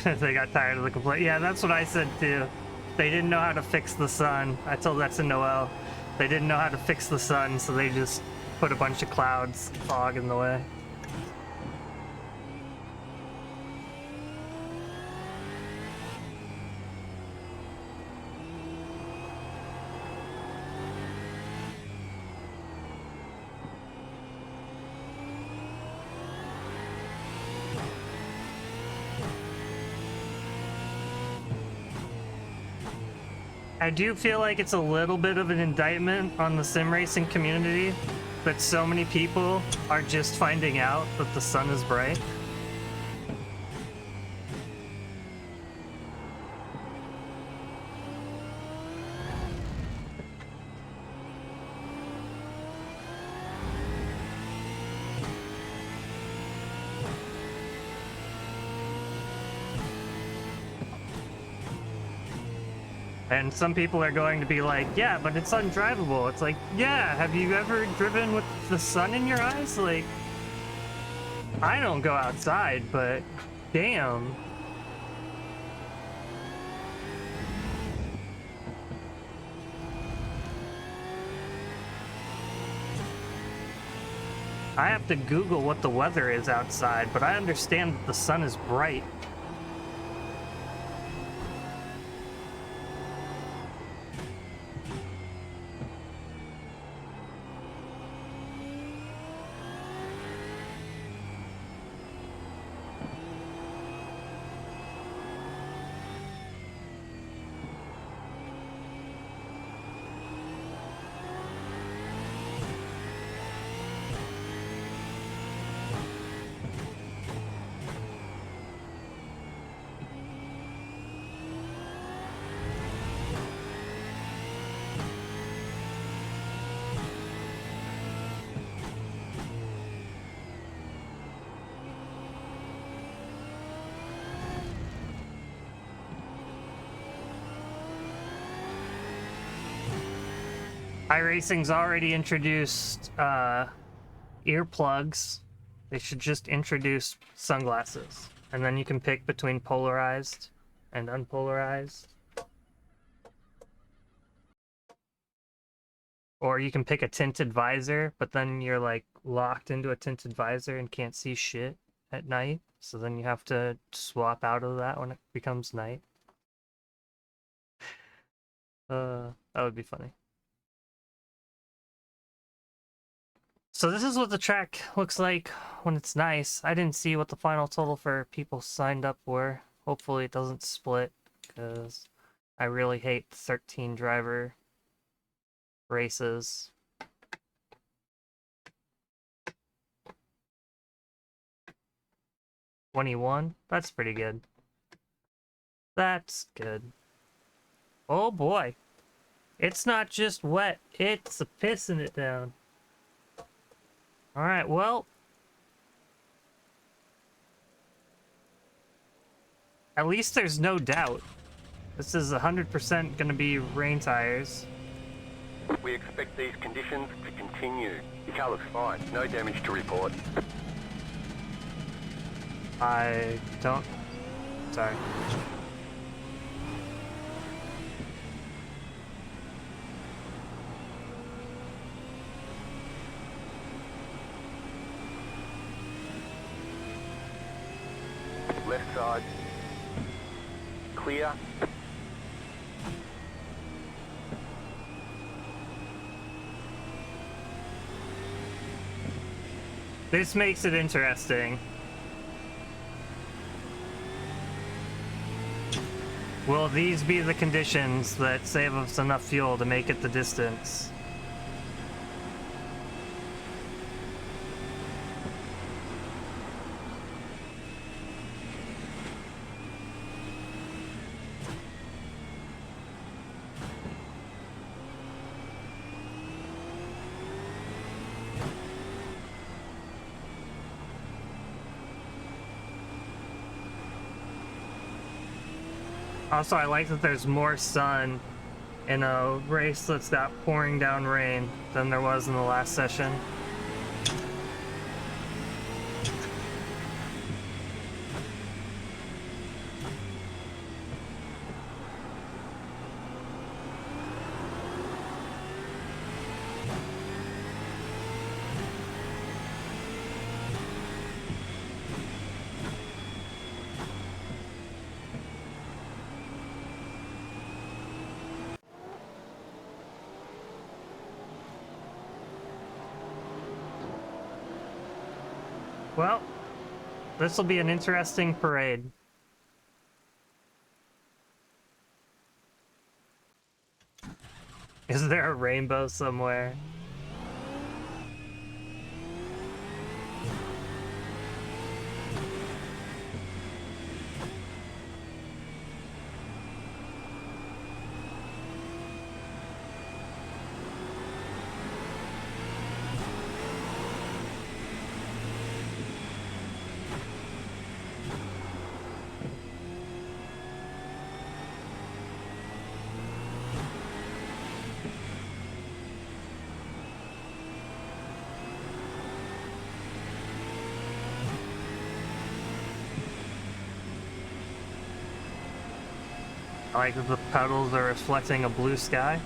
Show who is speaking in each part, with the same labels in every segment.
Speaker 1: They got tired of the complaint. Yeah, that's what I said too. They didn't know how to fix the sun. I told that to Noel. They didn't know how to fix the sun, so they just put a bunch of clouds, fog in the way. I do feel like it's a little bit of an indictment on the sim racing community that so many people are just finding out that the sun is bright. And some people are going to be like, yeah, but it's undrivable. It's like, yeah, have you ever driven with the sun in your eyes? Like, I don't go outside, but damn. I have to Google what the weather is outside, but I understand that the sun is bright. iRacing's already introduced earplugs. They should just introduce sunglasses, and then you can pick between polarized and unpolarized. Or you can pick a tinted visor, but then you're like locked into a tinted visor and can't see shit at night. So then you have to swap out of that when it becomes night. That would be funny. So this is what the track looks like when it's nice. I didn't see what the final total for people signed up were. Hopefully it doesn't split, because I really hate 13 driver races. $21? That's pretty good. That's good. Oh boy. It's not just wet, it's a pissing it down. Alright, well, at least there's no doubt. This is 100% gonna be rain tires.
Speaker 2: We expect these conditions to continue. Your car looks fine. No damage to report.
Speaker 1: I don't... Sorry.
Speaker 2: Left side. Clear.
Speaker 1: This makes it interesting. Will these be the conditions that save us enough fuel to make it the distance? Also, I like that there's more sun in a race that's got pouring down rain than there was in the last session. Well, this will be an interesting parade. Is there a rainbow somewhere? I like that the puddles are reflecting a blue sky.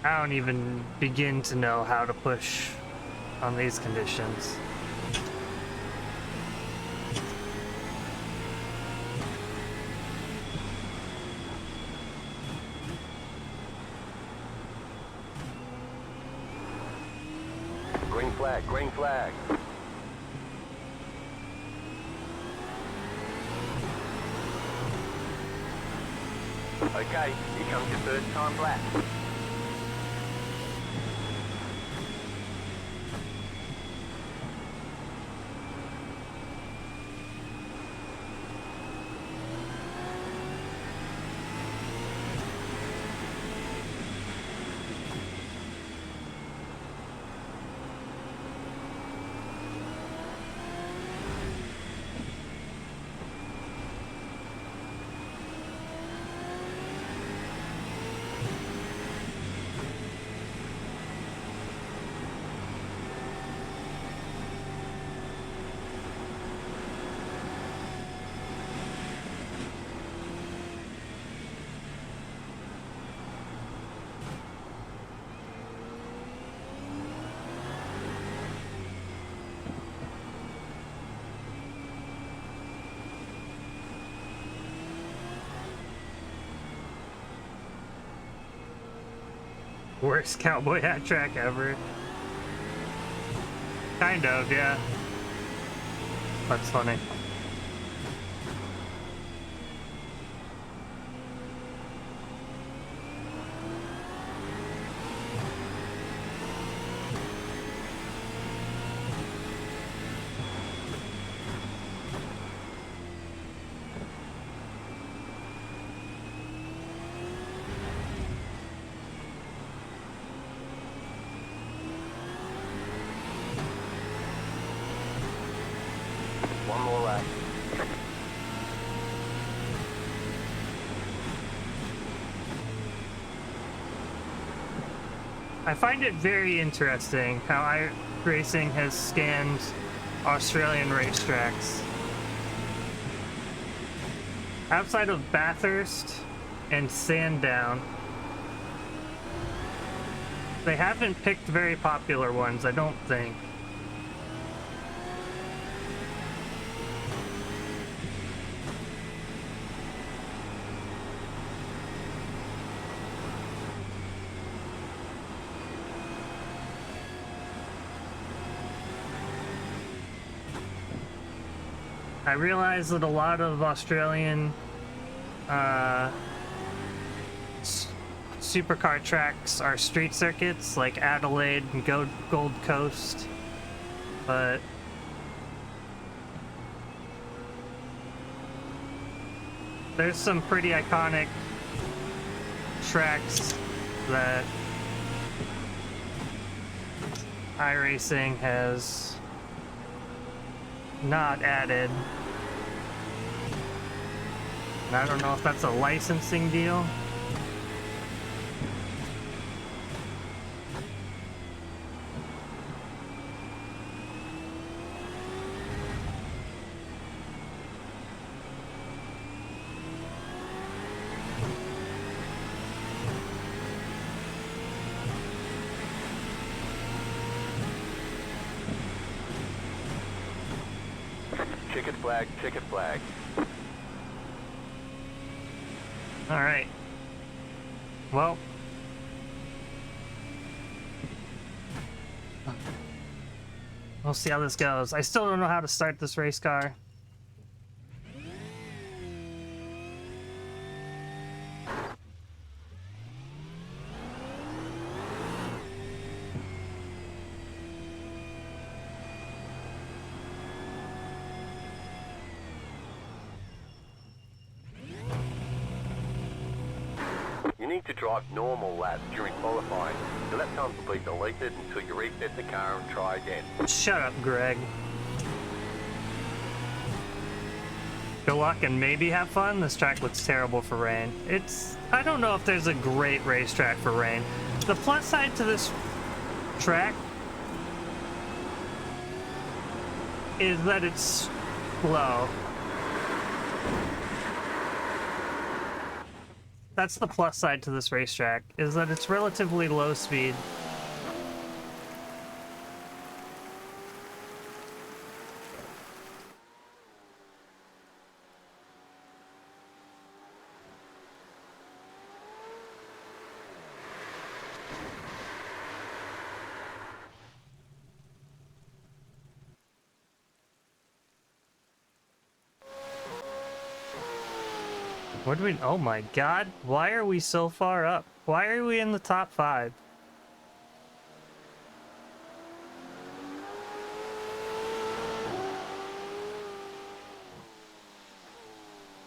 Speaker 1: I don't even begin to know how to push on these conditions.
Speaker 2: Green flag, green flag. Okay, here comes your third time black.
Speaker 1: Worst cowboy hat track ever. Kind of, yeah. That's funny.
Speaker 2: One more lap.
Speaker 1: I find it very interesting how iRacing has scanned Australian racetracks. Outside of Bathurst and Sandown, they haven't picked very popular ones, I don't think. I realize that a lot of Australian supercar tracks are street circuits, like Adelaide and Gold Coast, but there's some pretty iconic tracks that iRacing has not added. And I don't know if that's a licensing deal.
Speaker 2: flag, checkered flag.
Speaker 1: Alright. Well. We'll see how this goes. I still don't know how to start this race car.
Speaker 2: You need to drive normal laps during qualifying. The lap times will be deleted until you reset the car and try again.
Speaker 1: Shut up, Greg. Good luck and maybe have fun. This track looks terrible for rain. I don't know if there's a great racetrack for rain. The plus side to this track is that it's slow. That's the plus side to this racetrack, is that it's relatively low speed. What do we... Oh my god, why are we so far up? Why are we in the top 5?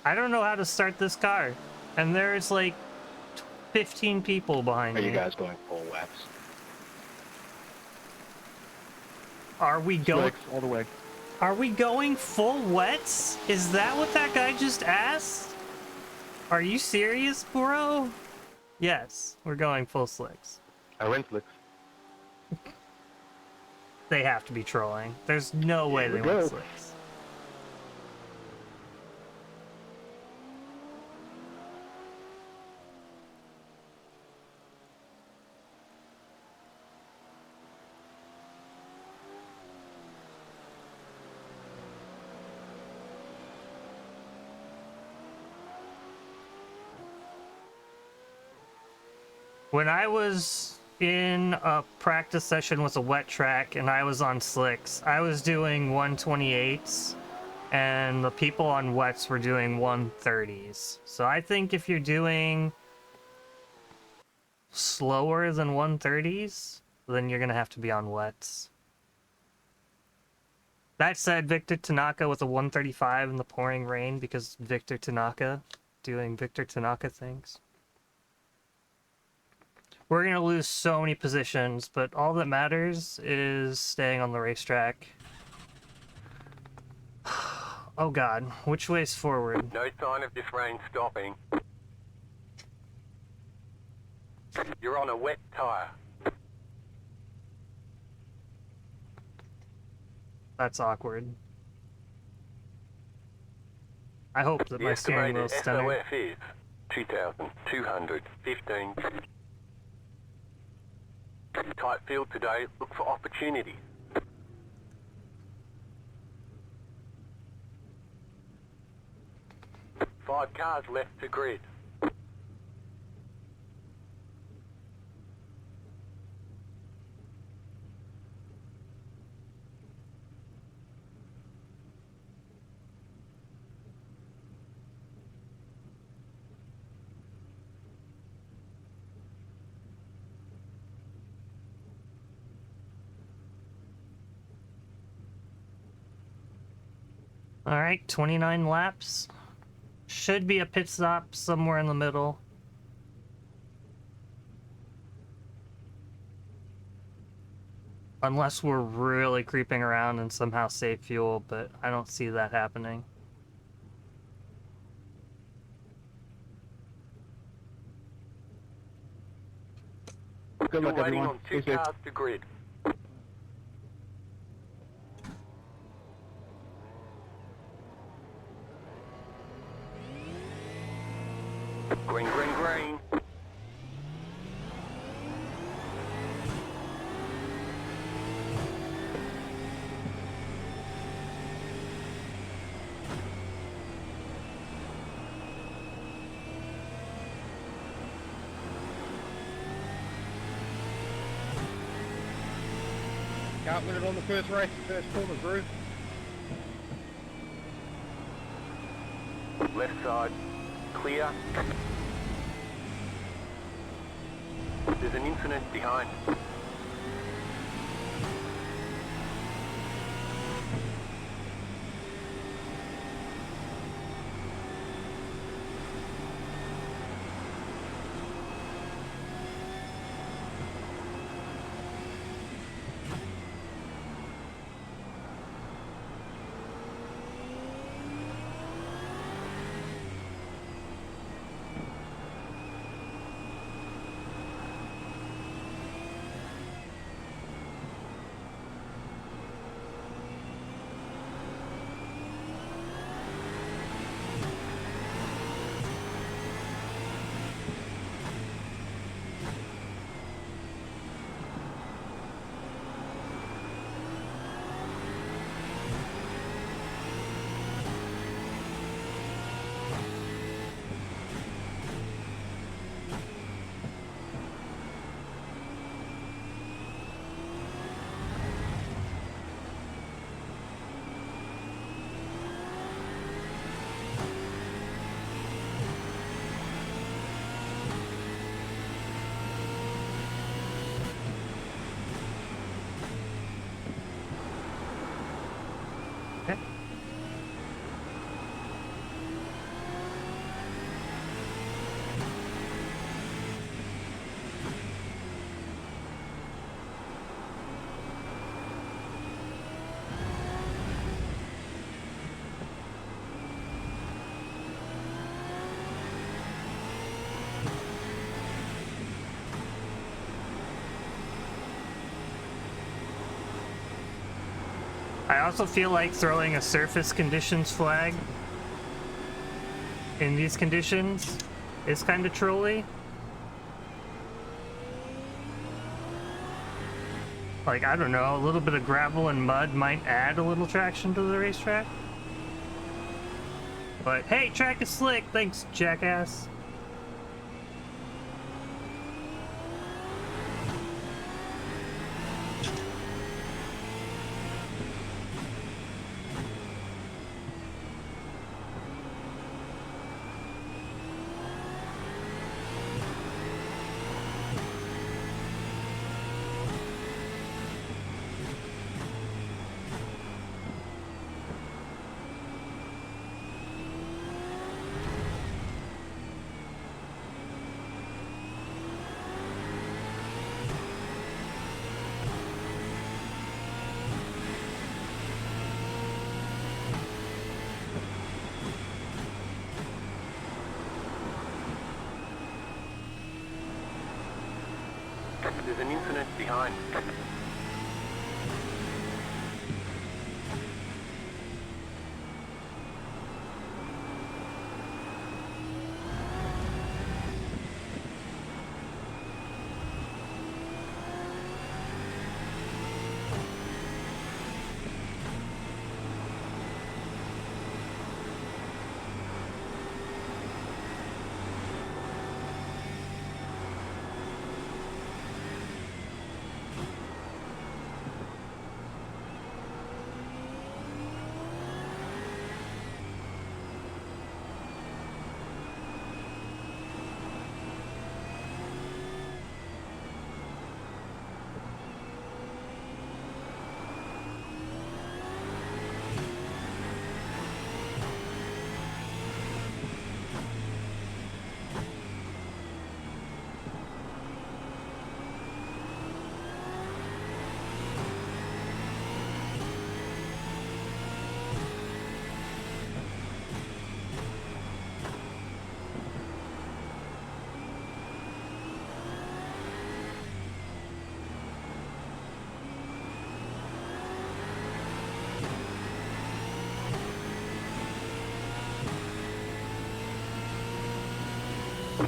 Speaker 1: I don't know how to start this car. And there's like 15 people behind me.
Speaker 3: Are you guys going full laps?
Speaker 1: Are we going...
Speaker 3: Slicks all the way.
Speaker 1: Are we going full wets? Is that what that guy just asked? Are you serious, bro? Yes, we're going full slicks.
Speaker 3: I went slicks.
Speaker 1: They have to be trolling. There's no way they went slicks. When I was in a practice session with a wet track and I was on slicks, I was doing 128s and the people on wets were doing 130s. So I think if you're doing slower than 130s, then you're going to have to be on wets. That said, Victor Tanaka with a 135 in the pouring rain because Victor Tanaka doing Victor Tanaka things. We're going to lose so many positions, but all that matters is staying on the racetrack. Oh god, which way's forward?
Speaker 2: No sign of this rain stopping. You're on a wet tyre.
Speaker 1: That's awkward. I hope that
Speaker 2: The
Speaker 1: my steering
Speaker 2: estimated
Speaker 1: wheel's centered.
Speaker 2: SOF is 2,215. Tight field today, look for opportunity. Five cars left to grid.
Speaker 1: Alright, 29 laps. Should be a pit stop somewhere in the middle. Unless we're really creeping around and somehow save fuel, but I don't see that happening.
Speaker 3: Good
Speaker 2: Still
Speaker 3: luck,
Speaker 2: waiting
Speaker 3: everyone.
Speaker 2: on two
Speaker 3: Stay safe.
Speaker 2: cars to grid. Green, green, green.
Speaker 3: Can't win it on the first race, first corner through.
Speaker 2: Left side, clear. There's an incident behind.
Speaker 1: Okay. I also feel like throwing a surface conditions flag in these conditions is kind of trolly. Like, I don't know, a little bit of gravel and mud might add a little traction to the racetrack. But hey, track is slick, thanks, jackass.
Speaker 2: There's an incident behind.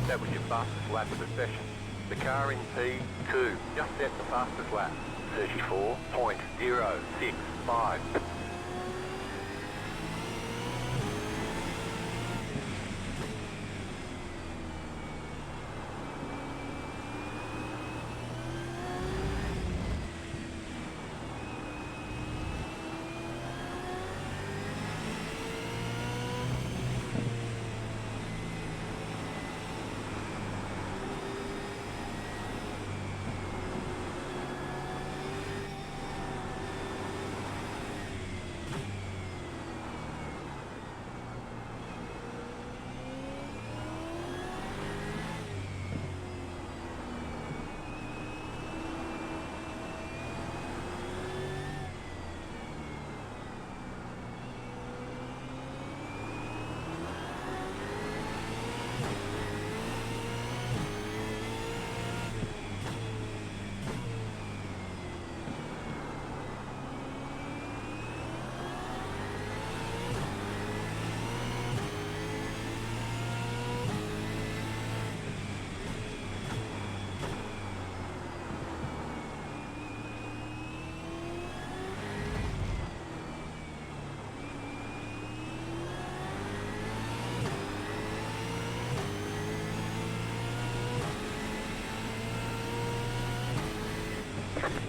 Speaker 2: That was your fastest lap of the session. The car in P2 just set the fastest lap. 34.065.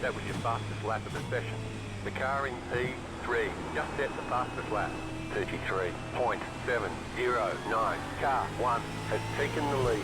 Speaker 2: That was your fastest lap of the session. The car in P3 just set the fastest lap. 33.709. Car 1 has taken the lead.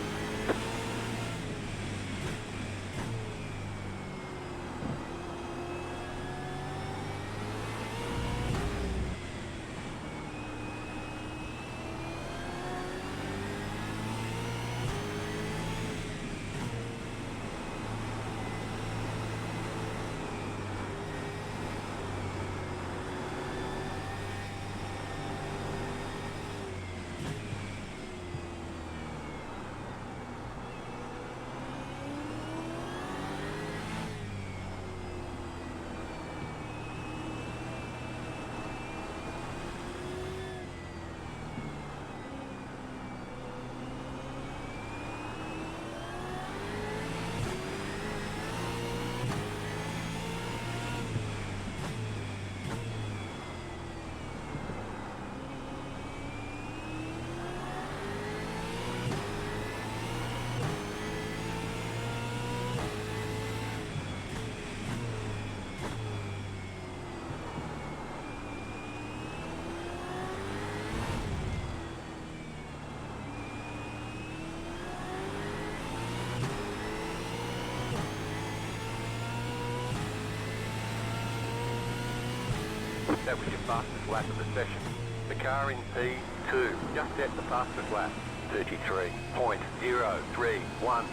Speaker 2: That was your fastest lap of the session. The car in P2 just set the fastest lap. 33.031.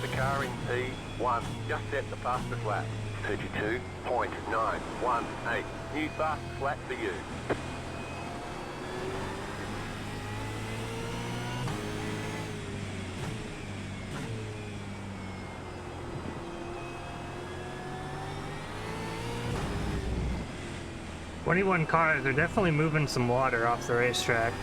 Speaker 2: The car in P1 just set the fastest lap. 32.918. New fastest lap for you.
Speaker 1: "21 cars, they're definitely moving some water off the racetrack."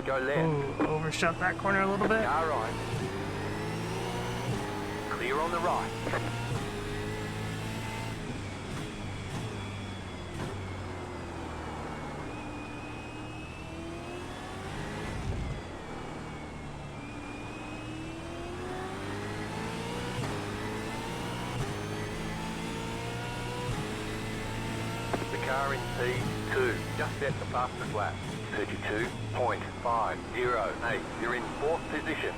Speaker 2: Go left.
Speaker 1: Ooh, overshot that corner a little bit.
Speaker 2: Car right. Clear on the right. The car in P2 just set the fastest lap. 32.508. You're in fourth position.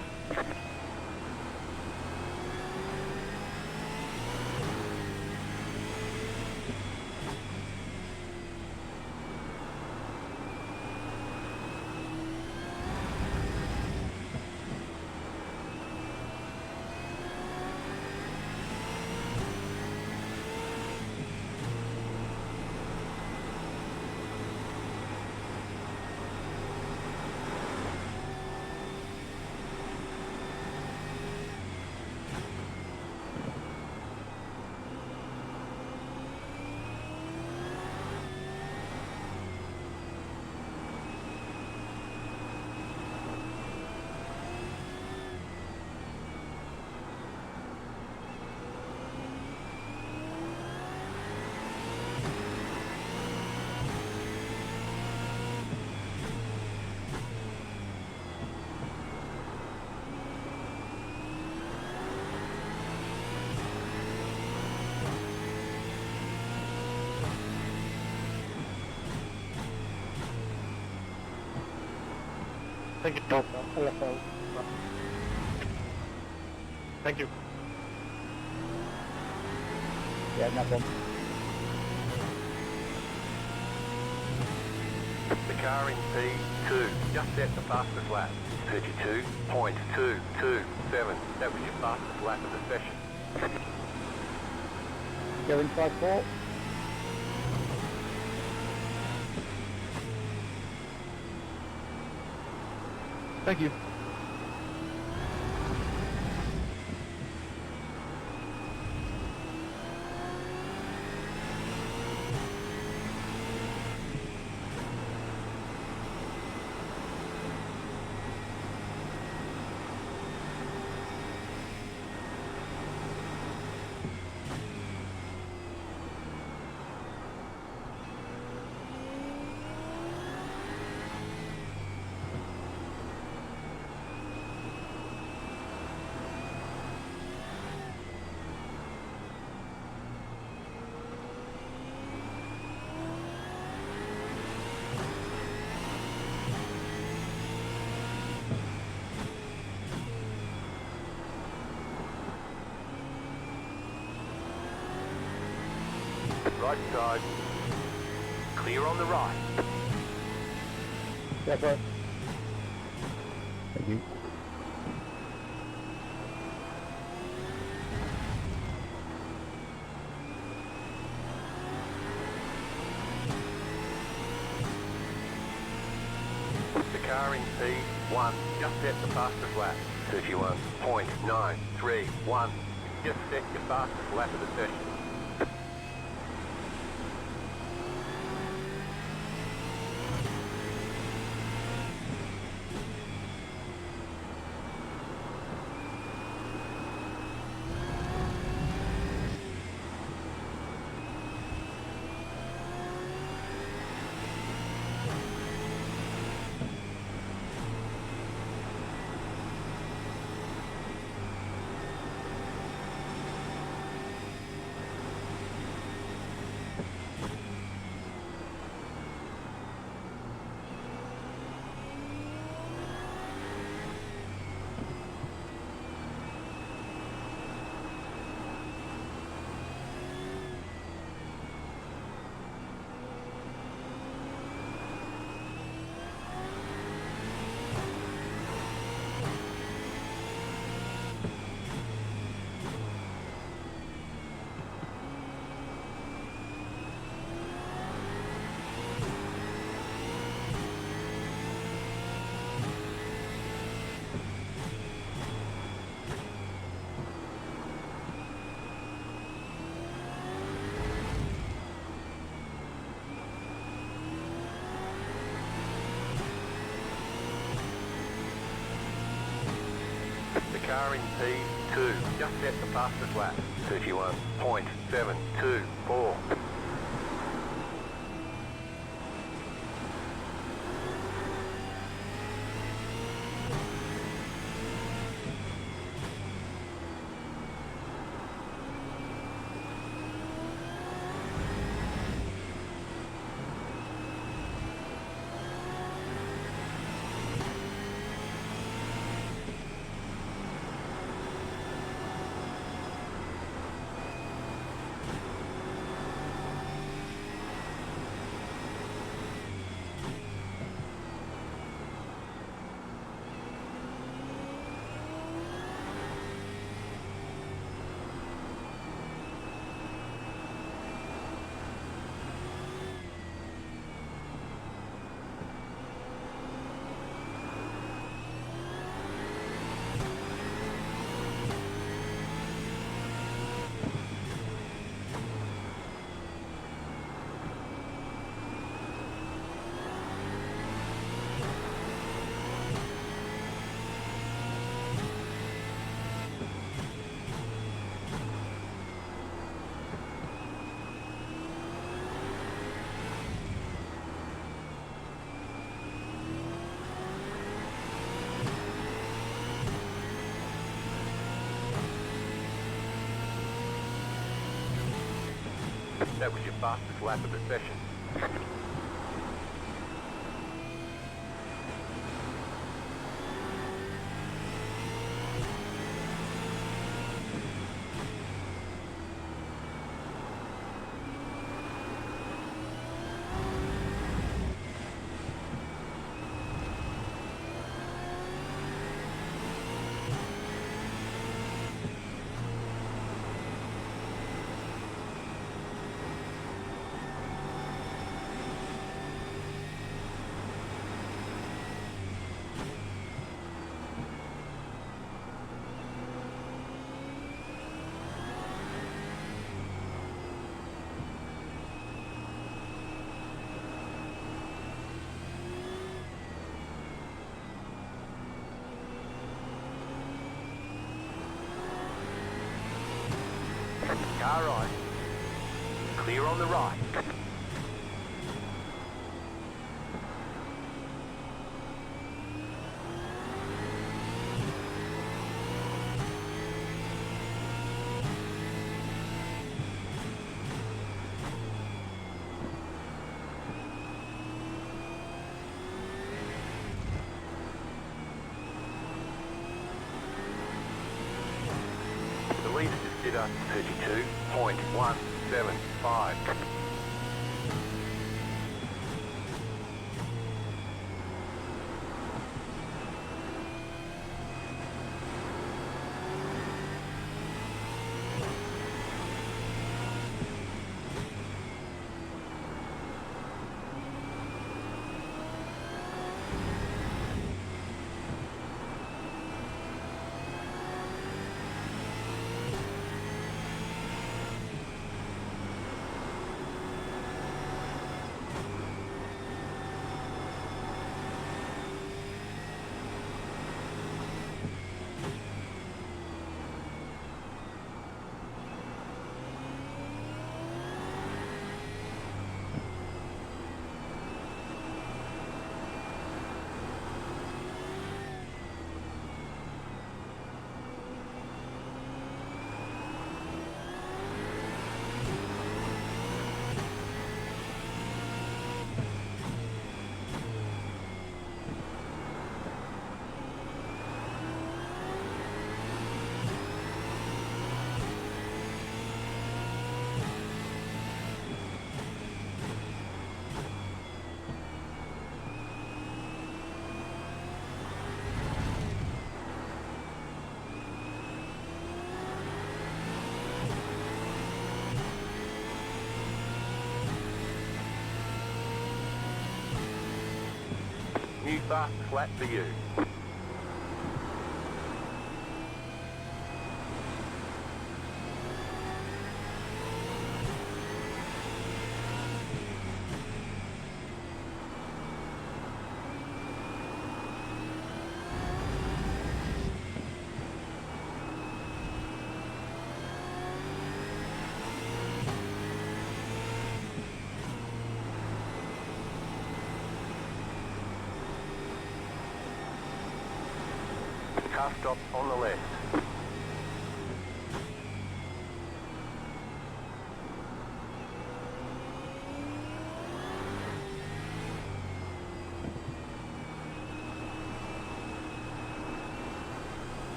Speaker 3: Thank you. Thank you.
Speaker 4: Yeah, no problem.
Speaker 2: The car in P2 just set the fastest lap. 32.227. That was your fastest lap of the session.
Speaker 4: Go inside 4.
Speaker 3: Thank you.
Speaker 2: Right side. Clear on the right.
Speaker 4: Yeah, bro. Thank you.
Speaker 2: The car in P1 just set the fastest lap. 31.931. Just set your fastest lap of the session. The car in P2 just set the fastest lap. 31.724. That was your fastest lap of the session. far right. Clear on the right. The leader just did us 32.175. New fast flat for you. Car stop on the left.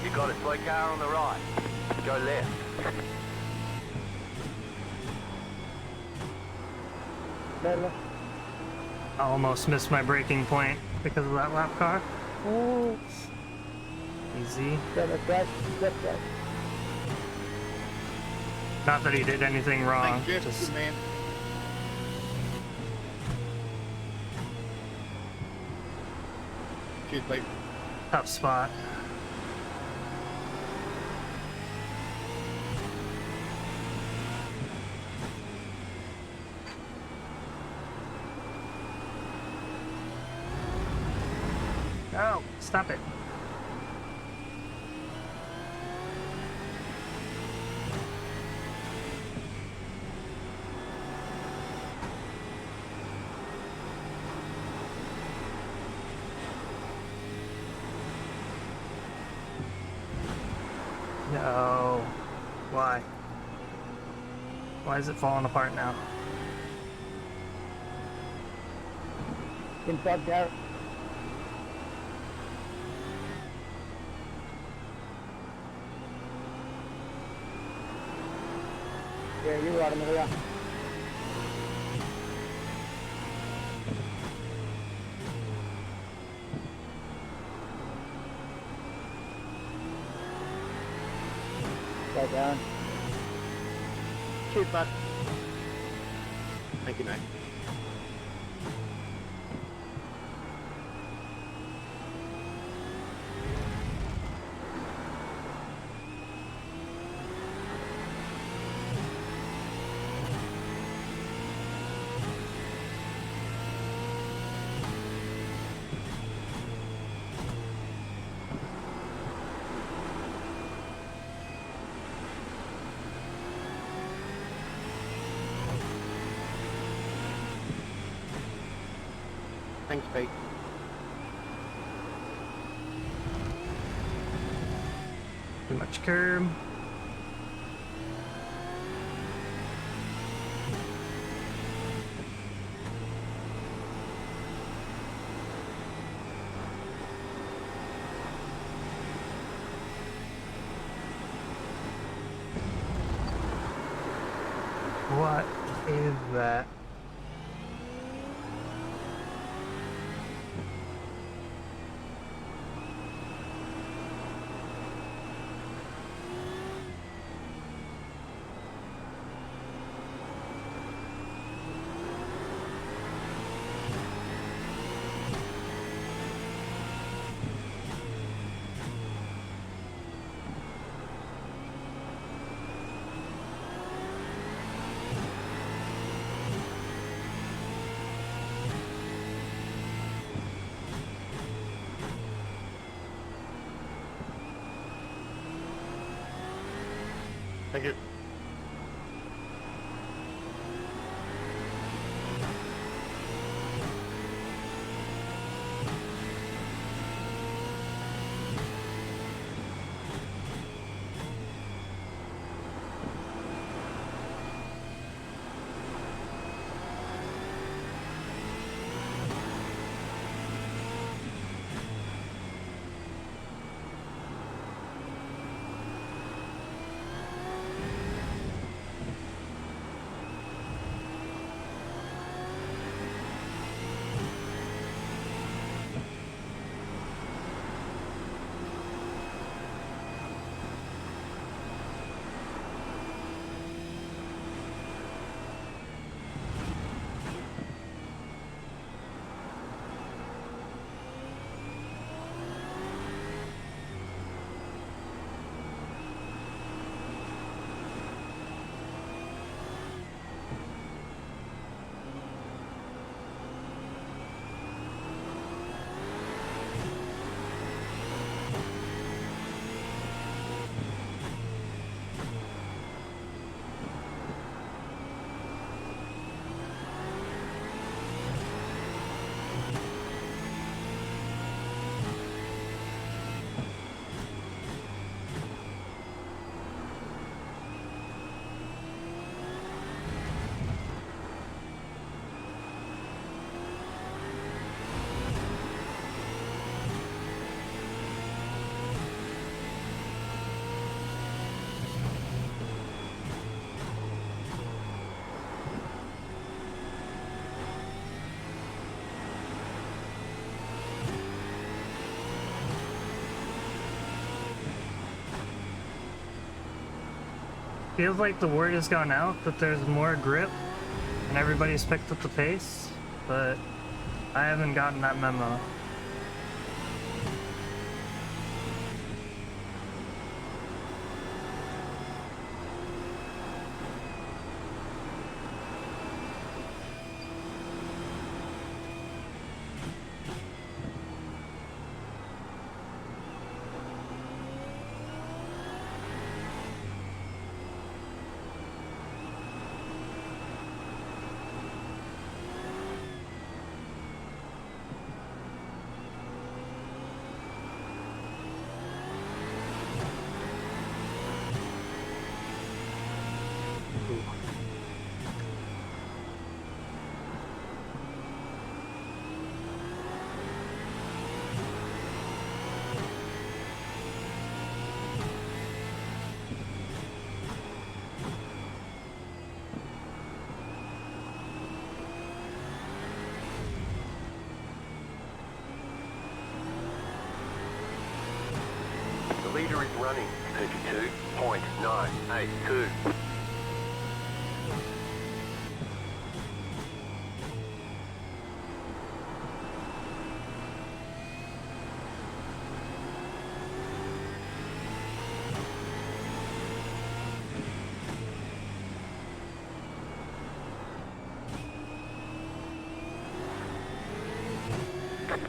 Speaker 2: You got a slow car on the right. Go left.
Speaker 4: Better.
Speaker 1: I almost missed my braking point because of that lap car.
Speaker 4: Oh,
Speaker 1: Easy.
Speaker 4: better, right, left, right.
Speaker 1: Not that he did anything wrong.
Speaker 3: Thank you,
Speaker 1: Just
Speaker 3: good man. Cheers, mate.
Speaker 1: tough spot. No, stop it. No. Why? Why is it falling apart now?
Speaker 4: Inside car. Yeah, you're right in the rear. Go down.
Speaker 3: Cheers, bud. Thank you, mate. Thanks, Pete.
Speaker 1: Too much curb. What is that?
Speaker 3: Thank you.
Speaker 1: Feels like the word has gone out that there's more grip and everybody's picked up the pace, but I haven't gotten that memo.
Speaker 2: The leader is running 32.982.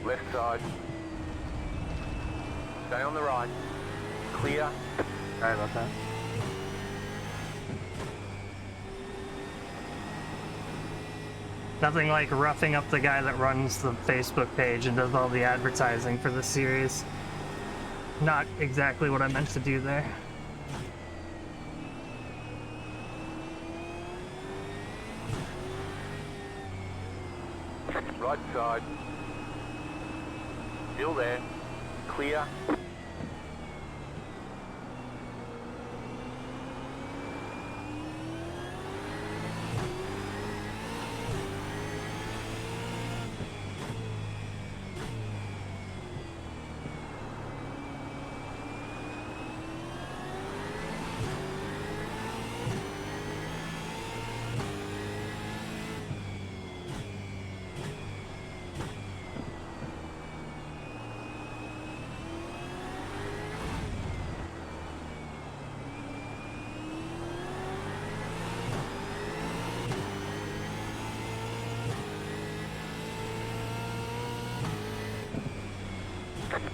Speaker 2: Left side. Stay on the right. Clear.
Speaker 1: Sorry about that. Nothing like roughing up the guy that runs the Facebook page and does all the advertising for the series. Not exactly what I meant to do there.
Speaker 2: Right side. Still there. Clear.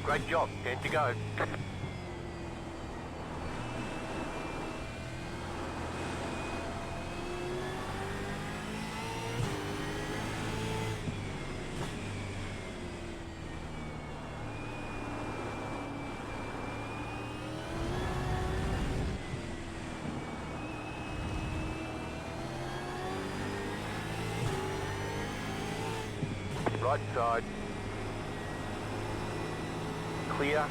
Speaker 2: Great job. 10 to go. Right side. Clear.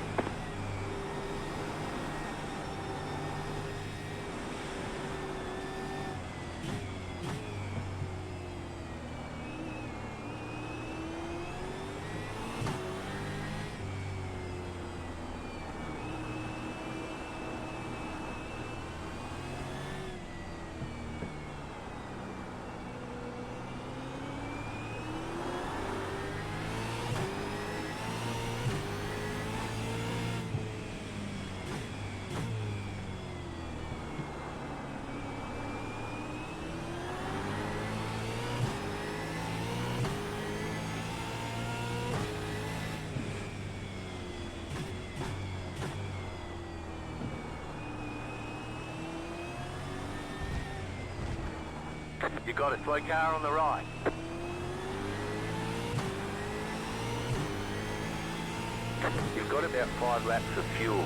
Speaker 2: You got a slow car on the right. You've got about 5 laps of fuel.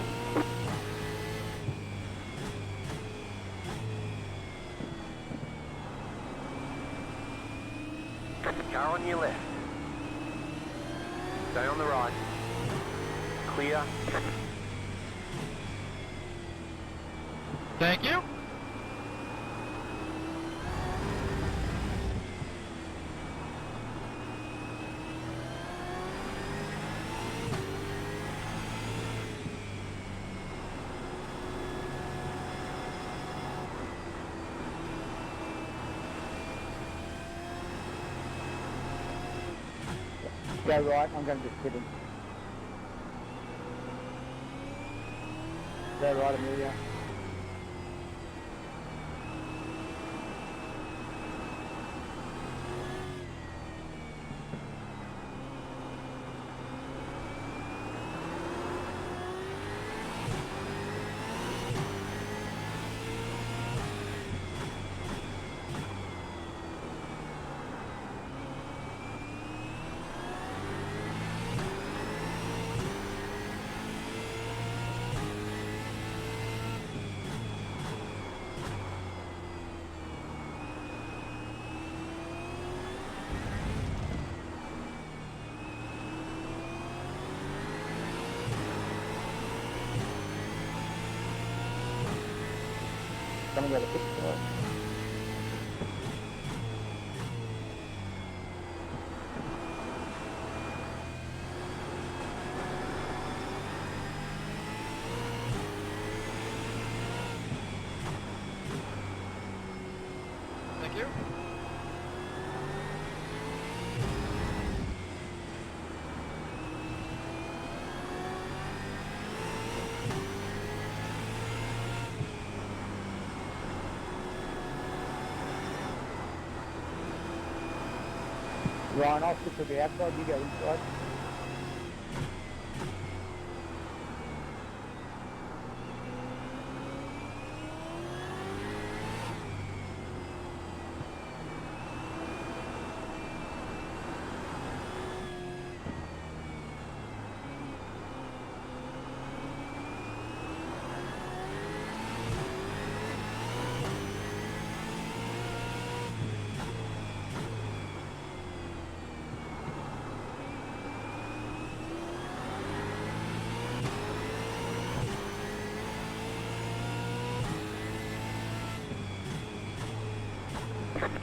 Speaker 2: Car on your left. Stay on the right. Clear.
Speaker 5: Thank you.
Speaker 4: Go right, I'm going to just hit him. Go right, Amelia. Coming out of the pit.
Speaker 5: Thank you.
Speaker 4: Ryan, I'll stick to the outside, you go inside.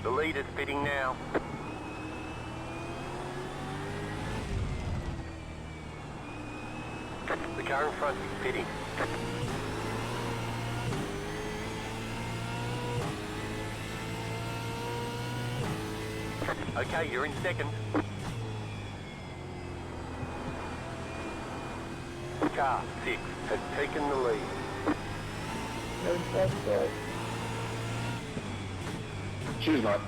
Speaker 2: The lead is pitting now. The car in front is pitting. Okay, you're in second. Car 6 has taken the lead.
Speaker 4: No, that's good.
Speaker 3: Choose not.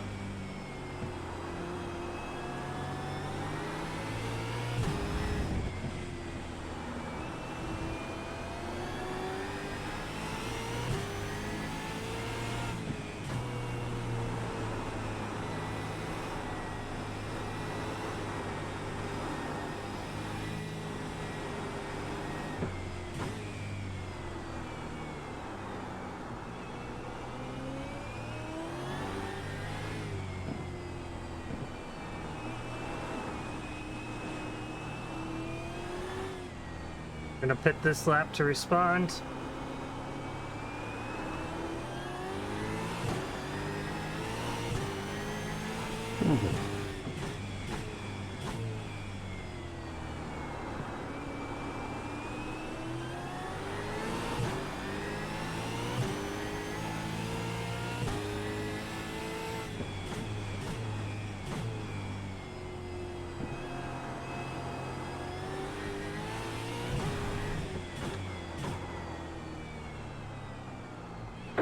Speaker 1: Gonna pit this lap to respond.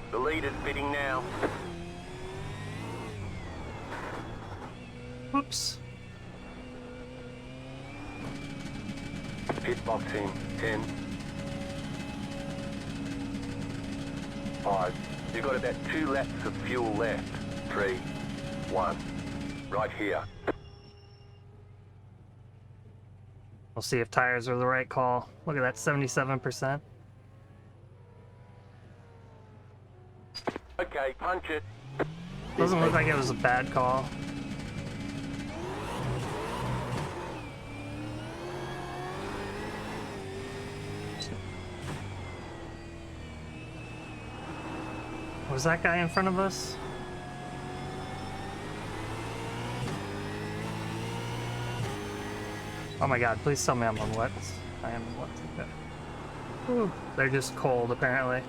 Speaker 2: The lead is pitting now.
Speaker 1: Whoops.
Speaker 2: Pit box in 10. 5. You've got about 2 laps of fuel left. 3, 1. Right here.
Speaker 1: We'll see if tires are the right call. Look at that, 77%.
Speaker 2: Okay, punch it.
Speaker 1: Doesn't look like it was a bad call. Was that guy in front of us? Oh my god, please tell me I'm on wet. I am on wet. Okay. Whew. They're just cold, apparently.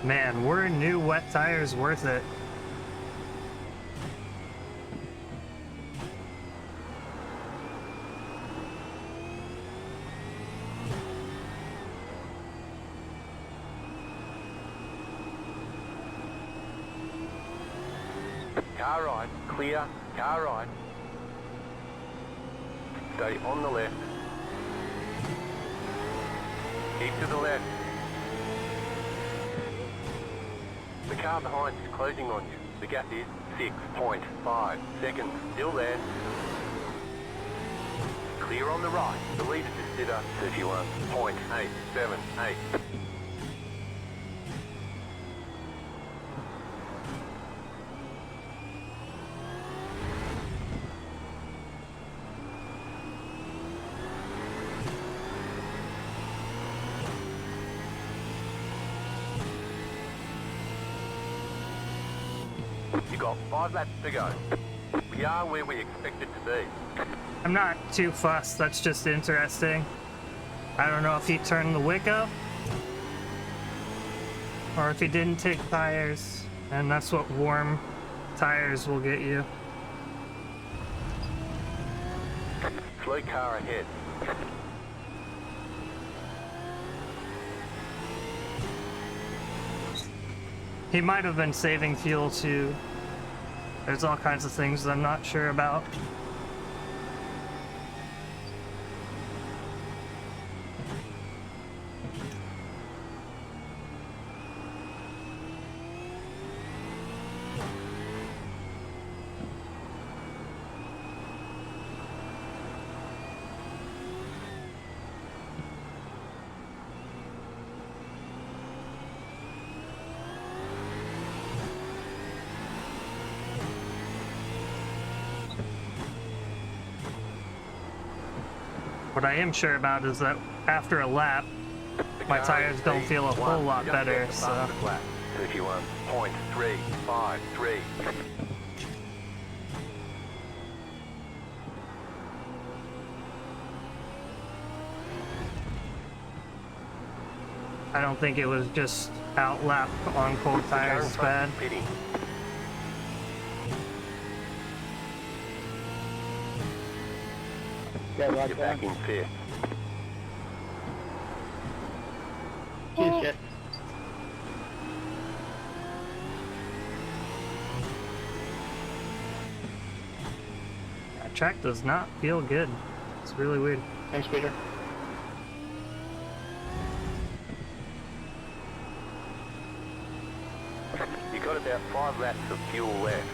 Speaker 1: Man, were new wet tires worth it?
Speaker 2: Car right, clear, car right. Stay on the left. Keep to the left. The car behind is closing on you. The gap is 6.5 seconds. Still there. Clear on the right. The lead is just at 31.878. You got 5 laps to go. We are where we expected to be.
Speaker 1: I'm not too fussed, that's just interesting. I don't know if he turned the wick up or if he didn't take tires, and that's what warm tires will get you.
Speaker 2: Slow car ahead.
Speaker 1: He might have been saving fuel too. There's all kinds of things that I'm not sure about. What I am sure about is that after a lap, my tires don't feel a whole lot better, so...
Speaker 2: 31.353.
Speaker 1: I don't think it was just out lap on cold tires is bad.
Speaker 2: Pitting.
Speaker 4: Yeah, right
Speaker 2: You're
Speaker 4: there.
Speaker 2: back in fifth.
Speaker 3: Cheers, Jet.
Speaker 1: That track does not feel good. It's really weird.
Speaker 3: Thanks, Peter.
Speaker 2: You got about 5 laps of fuel left.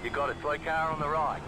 Speaker 2: You got a slow car on the right.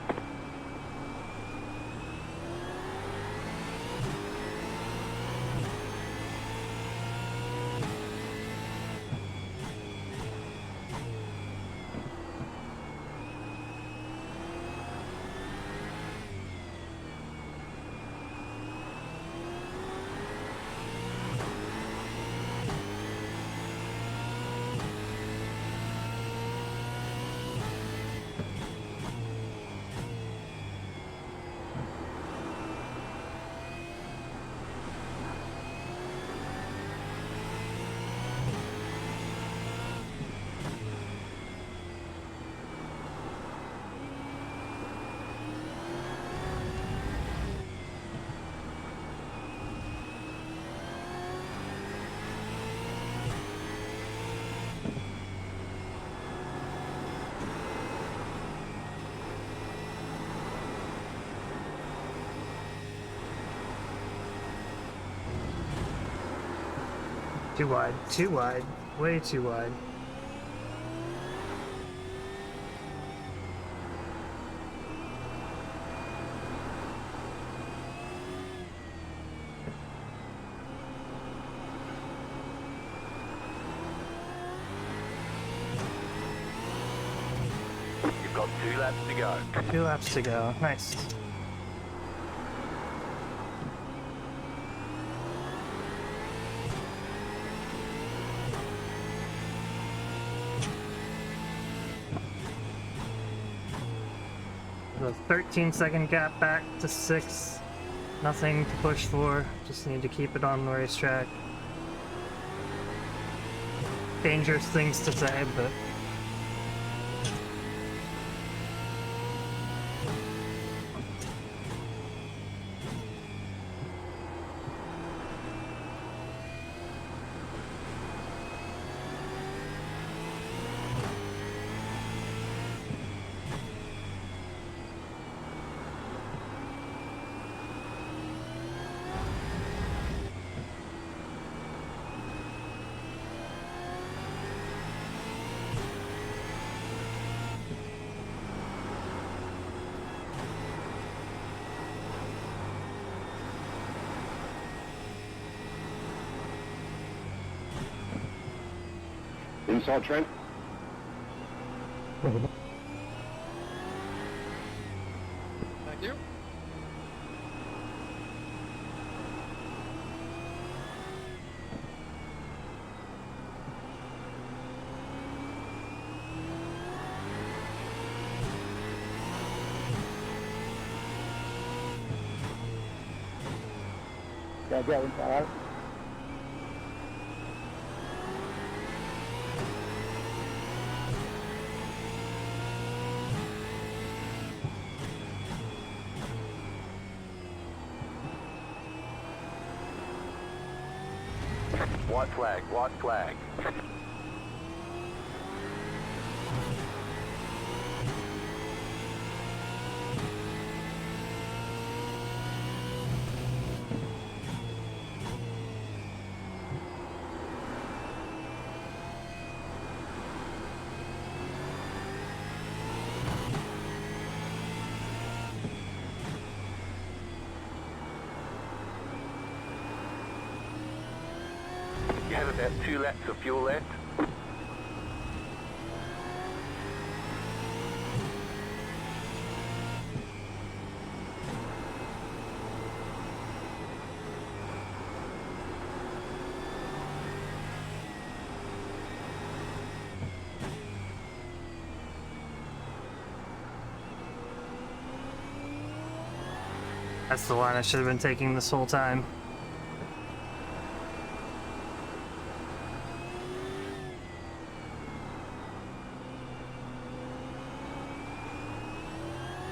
Speaker 1: Too wide, way too wide.
Speaker 2: You've got 2 laps to go.
Speaker 1: 2 laps to go. Nice. A 13-second gap back to 6th. Nothing to push for. Just need to keep it on the racetrack. Dangerous things to say, but
Speaker 3: Inside Trent. Thank you.
Speaker 4: Go inside.
Speaker 2: White flag, white flag. You have about 2 laps of fuel left.
Speaker 1: That's the line I should have been taking this whole time.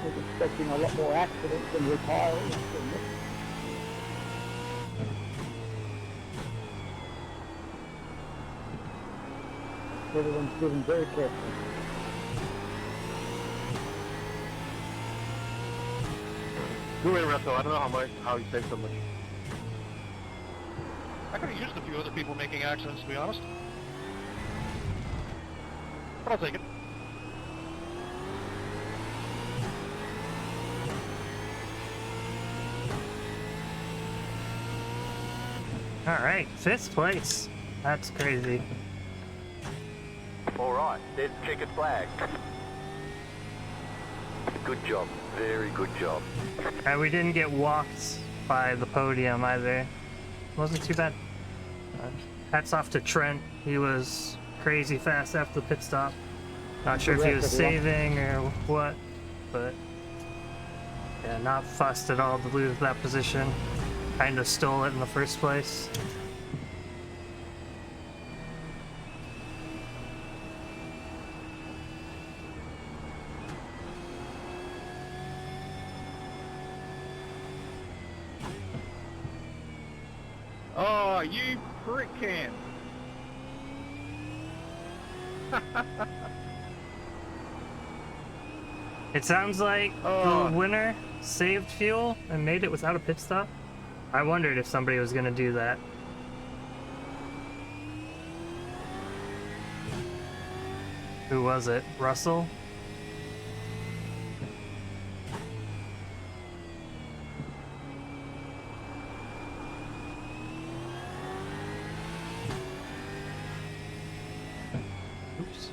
Speaker 4: I was expecting a lot more accidents and retirements. Everyone's being very careful.
Speaker 3: Go in, Russell. I don't know how you saved so much. I could have used a few other people making accidents, to be honest. But I'll take it.
Speaker 1: Alright, 5th place. That's crazy.
Speaker 2: Alright, there's checkered flag. Good job, very good job.
Speaker 1: And we didn't get walked by the podium either. Wasn't too bad. Hats off to Trent. He was crazy fast after the pit stop. Not sure if he was saving or what, but yeah, not fussed at all to lose that position. Kind of stole it in the first place.
Speaker 3: Oh, you prick can.
Speaker 1: It sounds like
Speaker 3: Oh.
Speaker 1: the winner saved fuel and made it without a pit stop. I wondered if somebody was going to do that. Who was it? Russell? Oops.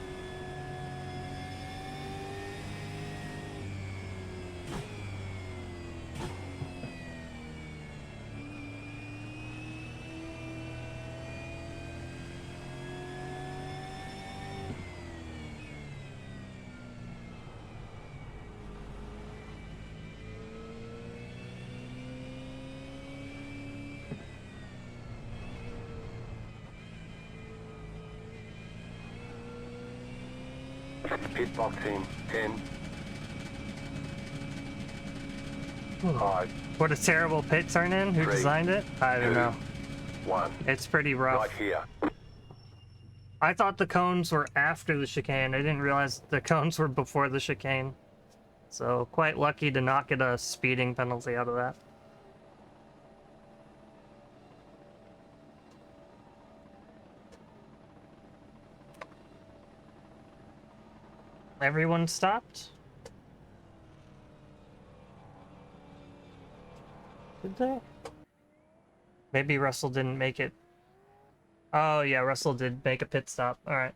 Speaker 2: Pit box in 10, 5,
Speaker 1: What a terrible pit turn in. Who
Speaker 2: 3,
Speaker 1: designed it? I don't
Speaker 2: 2,
Speaker 1: know.
Speaker 2: 1.
Speaker 1: It's pretty rough.
Speaker 2: Right here.
Speaker 1: I thought the cones were after the chicane. I didn't realize the cones were before the chicane. So quite lucky to not get a speeding penalty out of that. Everyone stopped? Did they? Maybe Russell didn't make it. Oh yeah, Russell did make a pit stop. Alright.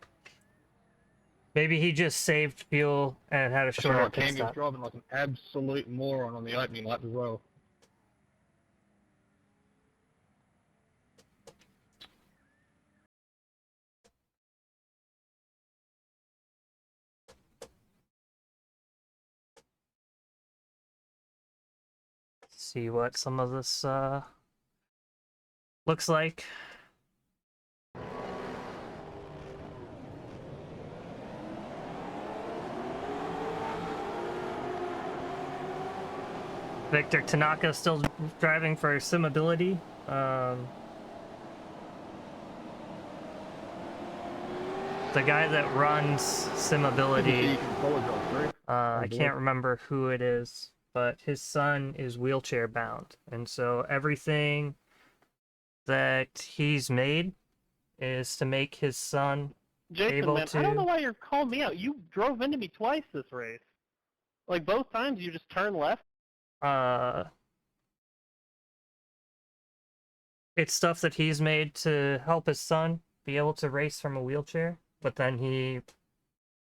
Speaker 1: Maybe he just saved fuel and had a shorter
Speaker 3: Sure,
Speaker 1: pit
Speaker 3: Cam was
Speaker 1: stop.
Speaker 3: driving like an absolute moron on the opening lap as well.
Speaker 1: See what some of this looks like. Victor Tanaka still driving for Simability. The guy that runs Simability, I can't remember who it is. but his son is wheelchair bound. And so everything that he's made is to make his son
Speaker 3: Jason,
Speaker 1: able
Speaker 3: man,
Speaker 1: to...
Speaker 3: I don't know why you're calling me out. You drove into me twice this race. Like, both times you just turned left.
Speaker 1: It's stuff that he's made to help his son be able to race from a wheelchair, but then he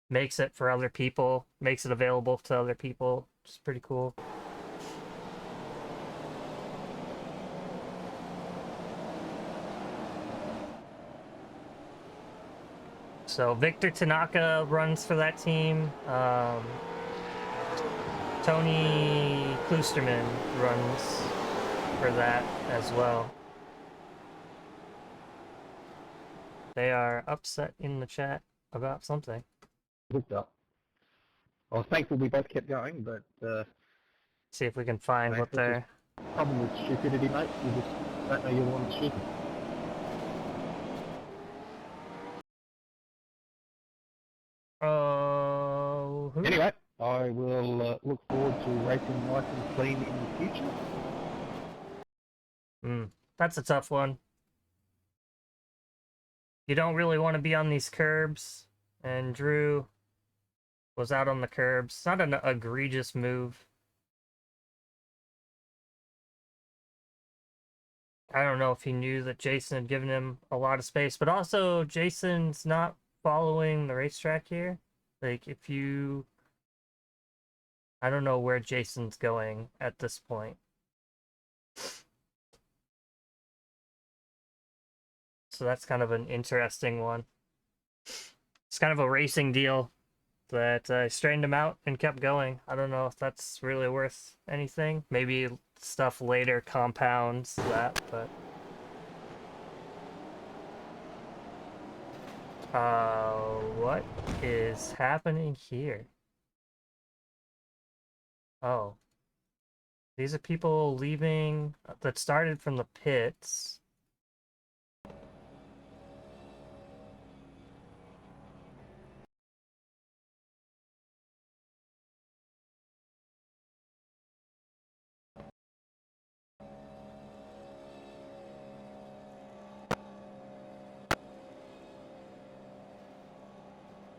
Speaker 1: makes it for other people, makes it available to other people, which is pretty cool. So Victor Tanaka runs for that team. Tony Kloosterman runs for that as well. They are upset in the chat about something.
Speaker 5: Hooked up. I was thankful we both kept going, but
Speaker 1: See if we can find
Speaker 5: Right,
Speaker 1: what
Speaker 5: this
Speaker 1: they're...
Speaker 5: problem with stupidity, mate. You just don't know you're the one that's stupid.
Speaker 1: Oh, who?
Speaker 5: Anyway, I will look forward to racing nice and clean in the future.
Speaker 1: That's a tough one. You don't really want to be on these curbs, and Drew was out on the curbs. It's not an egregious move. I don't know if he knew that Jason had given him a lot of space, but also Jason's not following the racetrack here. Like, if you... I don't know where Jason's going at this point. So that's kind of an interesting one. It's kind of a racing deal that straightened him out and kept going. I don't know if that's really worth anything. Maybe stuff later compounds that, but... what is happening here? Oh. These are people leaving that started from the pits.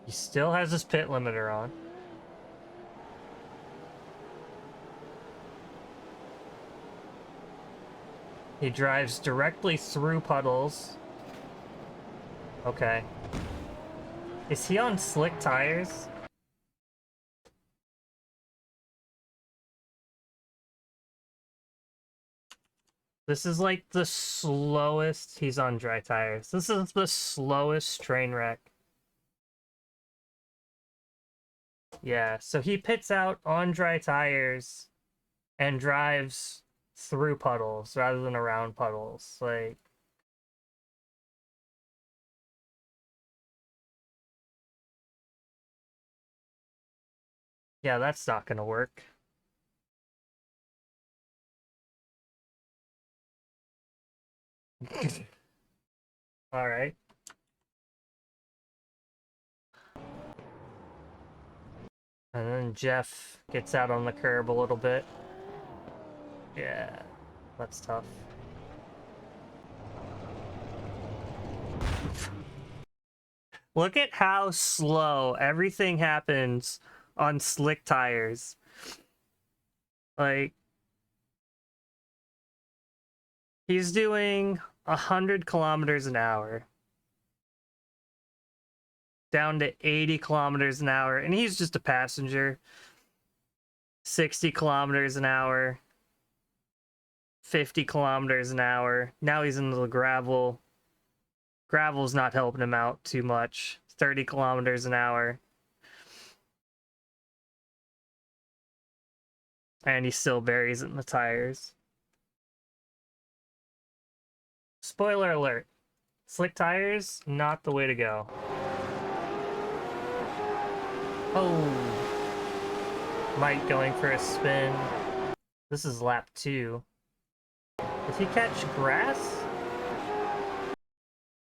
Speaker 1: He still has his pit limiter on. He drives directly through puddles. Okay. Is he on slick tires? This is like the slowest... He's on dry tires. This is the slowest train wreck. Yeah, so he pits out on dry tires and drives through puddles rather than around puddles. Like... Yeah, that's not gonna work. Alright. And then Jeff gets out on the curb a little bit. Yeah, that's tough. Look at how slow everything happens on slick tires. Like, he's doing 100 kilometers an hour. Down to 80 kilometers an hour, and he's just a passenger. 60 kilometers an hour. 50 kilometers an hour. Now he's into the gravel. Gravel's not helping him out too much. 30 kilometers an hour. And he still buries it in the tires. Spoiler alert. Slick tires, not the way to go. Oh. Mike going for a spin. This is lap 2. Did he catch grass?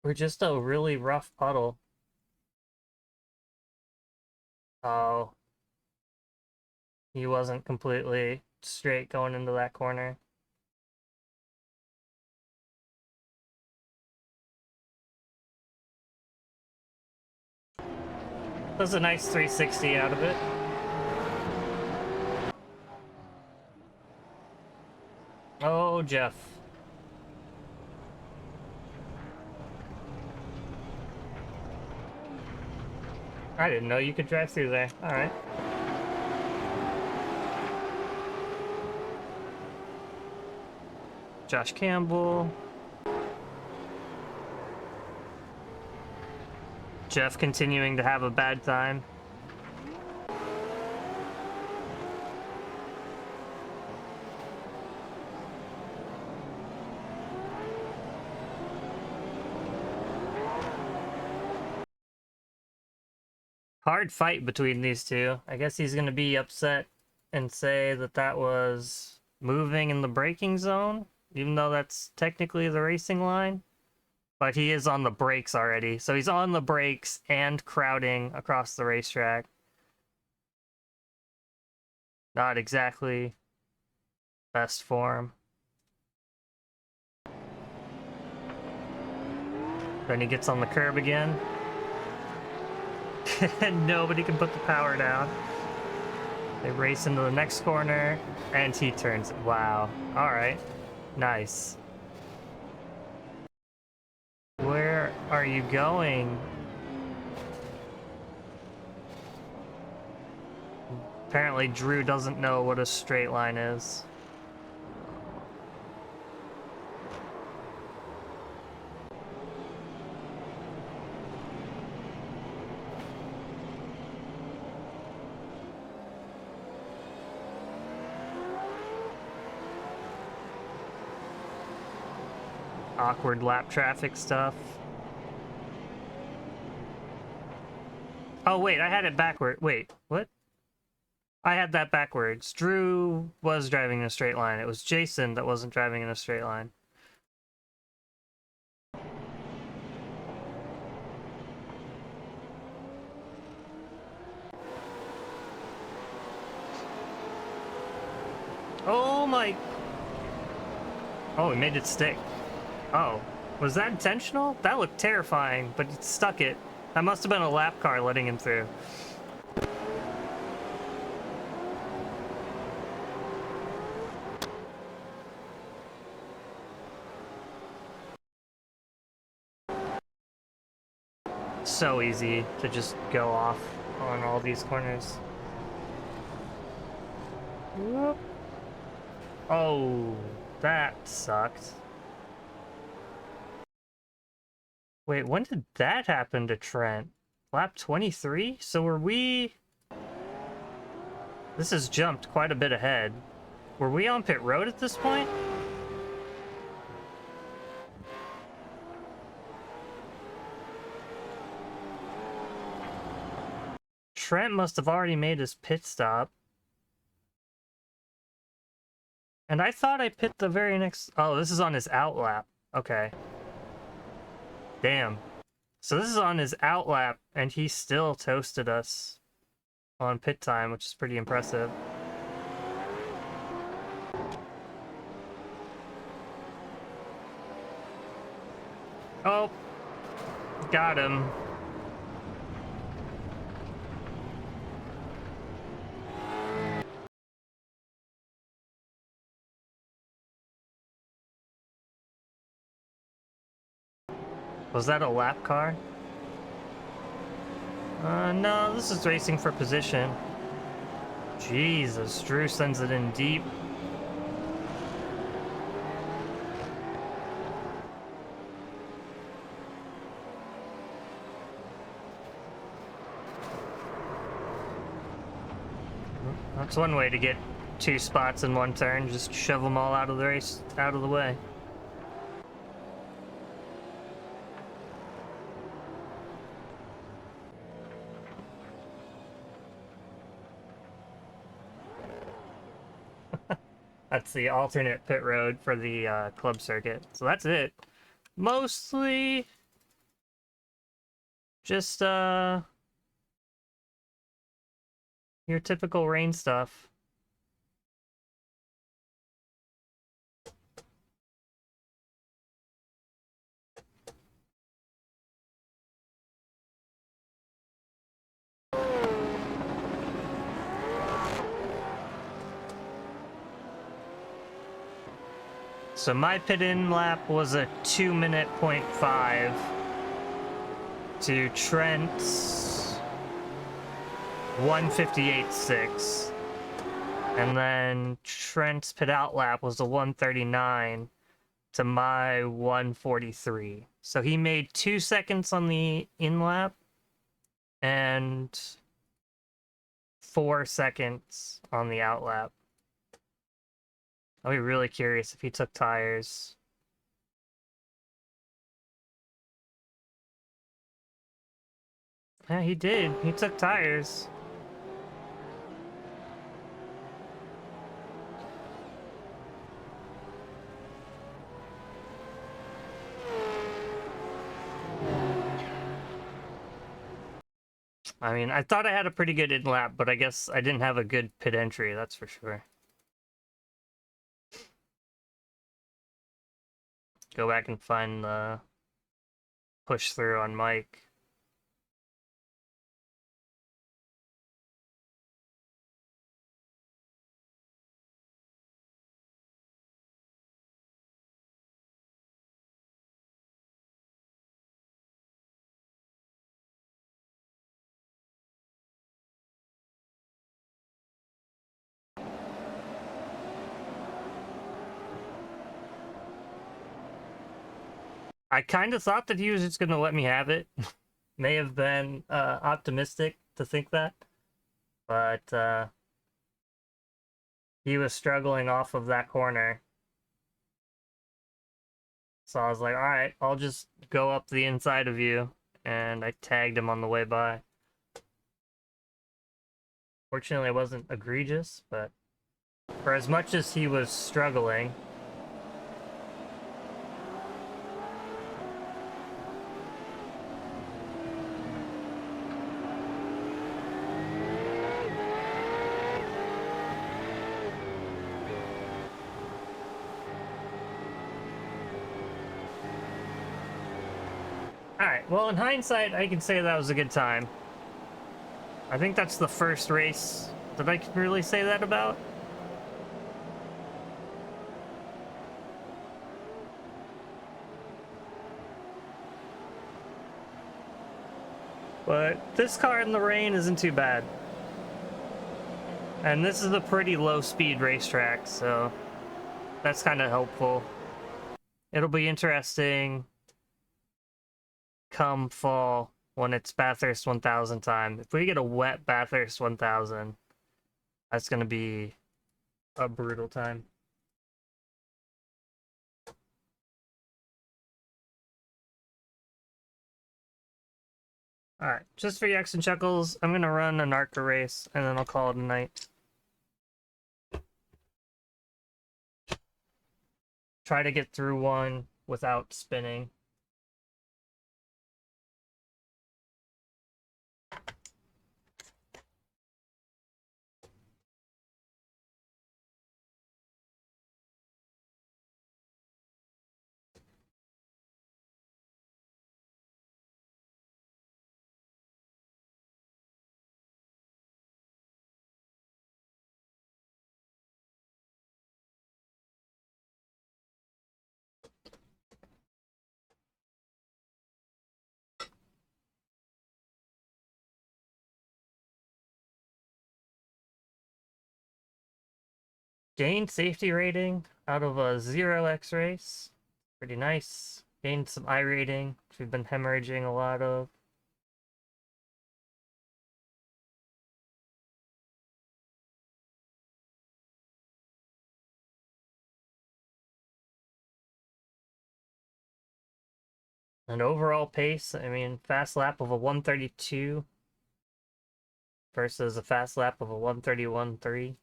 Speaker 1: Or just a really rough puddle? Oh. he wasn't completely straight going into that corner. Does a nice 360 out of it. Oh, Jeff. I didn't know you could drive through there. Alright. Josh Campbell. Jeff continuing to have a bad time. Hard fight between these two. I guess he's going to be upset and say that that was moving in the braking zone, even though that's technically the racing line. But he is on the brakes already, so he's on the brakes and crowding across the racetrack. Not exactly best form. Then he gets on the curb again. And nobody can put the power down. They race into the next corner, and he turns it. Wow. Alright. Nice. Where are you going? Apparently Drew doesn't know what a straight line is. Awkward lap traffic stuff. Oh, wait, I had it backward. Wait, what? I had that backwards. Drew was driving in a straight line. It was Jason that wasn't driving in a straight line. Oh my... Oh, he made it stick. Oh, was that intentional? That looked terrifying, but he stuck it. That must have been a lap car letting him through. So easy to just go off on all these corners. Whoop. Oh, that sucked. Wait, when did that happen to Trent? Lap 23? So were we... This has jumped quite a bit ahead. Were we on pit road at this point? Trent must have already made his pit stop. And I thought I pit the very next... Oh, this is on his out lap. Okay. Damn. So this is on his out lap, and he still toasted us on pit time, which is pretty impressive. Oh. Got him. Was that a lap car? No, this is racing for position. Jesus, Drew sends it in deep. That's one way to get 2 spots in one turn. Just shove them all out of the race, out of the way. That's the alternate pit road for the club circuit. So that's it. Mostly just your typical rain stuff. So my pit in lap was a 2-minute .5 to Trent's 1:58.6. And then Trent's pit out lap was a 1:39 to my 1:43. So he made 2 seconds on the in lap and 4 seconds on the out lap. I'll be really curious if he took tires. Yeah, he did. He took tires. I mean, I thought I had a pretty good in lap, but I guess I didn't have a good pit entry, that's for sure. Go back and find the push through on Mike. I kind of thought that he was just going to let me have it. May have been optimistic to think that. But he was struggling off of that corner. So I was like, alright, I'll just go up the inside of you. And I tagged him on the way by. Fortunately, it wasn't egregious, but for as much as he was struggling, alright, well, in hindsight, I can say that was a good time. I think that's the first race that I can really say that about. But this car in the rain isn't too bad. And this is a pretty low-speed racetrack, so that's kind of helpful. It'll be interesting come fall when it's Bathurst 1000 time. If we get a wet Bathurst 1000, that's going to be a brutal time. Alright, just for yucks and chuckles, I'm going to run an ARCA race, and then I'll call it a night. Try to get through one without spinning. Gained safety rating out of a 0x race. Pretty nice. Gained some I rating, which we've been hemorrhaging a lot of. An overall pace, I mean, fast lap of a 132 versus a fast lap of a 131.3.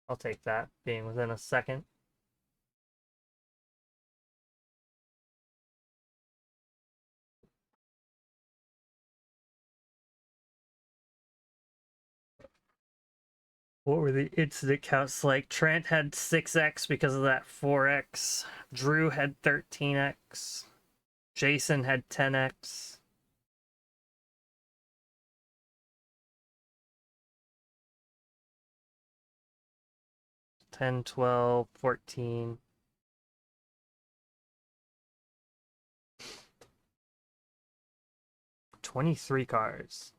Speaker 1: I'll take that, being within a second. What were the incident counts like? Trent had 6x because of that 4x. Drew had 13x. Jason had 10x. Ten, 12, 14. 23 cars.